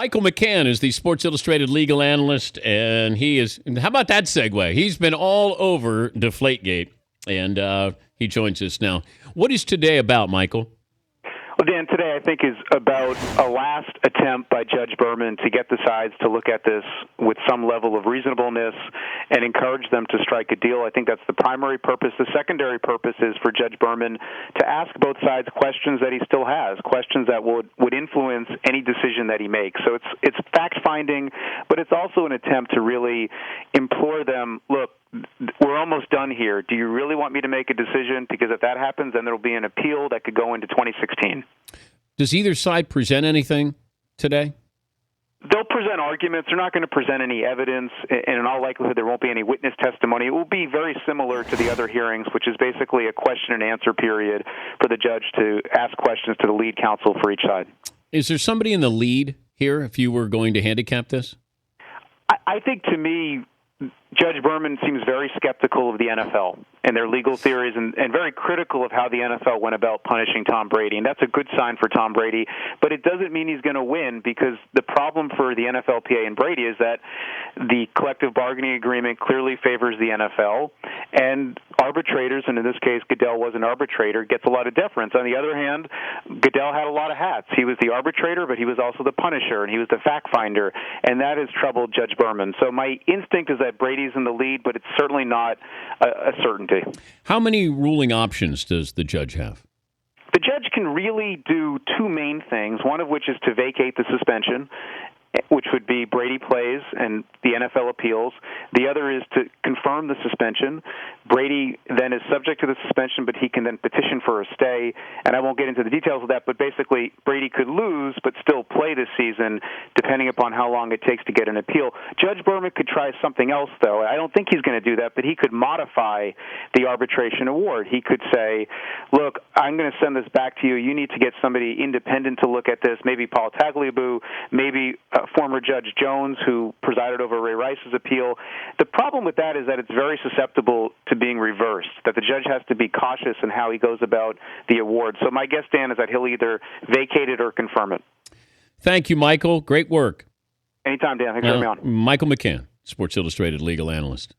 Michael McCann is the Sports Illustrated legal analyst, and he is, how about that segue? He's been all over Deflategate, and he joins us now. What is today about, Michael? Well, Dan, today I think is about a last attempt by Judge Berman to get the sides to look at this with some level of reasonableness and encourage them to strike a deal. I think that's the primary purpose. The secondary purpose is for Judge Berman to ask both sides questions that he still has, questions that would influence any decision that he makes. So it's fact-finding, but it's also an attempt to really implore them, look, we're almost done here. Do you really want me to make a decision? Because if that happens, then there will be an appeal that could go into 2016. Does either side present anything today? They'll present arguments. They're not going to present any evidence, and in all likelihood, there won't be any witness testimony. It will be very similar to the other hearings, which is basically a question and answer period for the judge to ask questions to the lead counsel for each side. Is there somebody in the lead here if you were going to handicap this? I think, to me, Judge Berman seems very skeptical of the NFL and their legal theories and very critical of how the NFL went about punishing Tom Brady. And that's a good sign for Tom Brady, but it doesn't mean he's going to win, because the problem for the NFLPA and Brady is that the collective bargaining agreement clearly favors the NFL, and arbitrators, and in this case Goodell was an arbitrator, gets a lot of deference. On the other hand, Goodell had a lot of hats. He was the arbitrator, but he was also the punisher, and he was the fact finder, and that has troubled Judge Berman. So my instinct is that Brady's in the lead, but it's certainly not a certainty. How many ruling options does the judge have? The judge can really do two main things, one of which is to vacate the suspension, which would be Brady plays and the NFL appeals. The other is to confirm the suspension. Brady then is subject to the suspension, but he can then petition for a stay. And I won't get into the details of that, but basically Brady could lose but still play this season, depending upon how long it takes to get an appeal. Judge Berman could try something else, though. I don't think he's going to do that, but he could modify the arbitration award. He could say, look, I'm going to send this back to you. You need to get somebody independent to look at this, maybe Paul Tagliabue, maybe former Judge Jones, who presided over Ray Rice's appeal. The problem with that is that it's very susceptible to being reversed, that the judge has to be cautious in how he goes about the award. So my guess, Dan, is that he'll either vacate it or confirm it. Thank you, Michael. Great work. Anytime, Dan. Thanks for having me on. Michael McCann, Sports Illustrated legal analyst.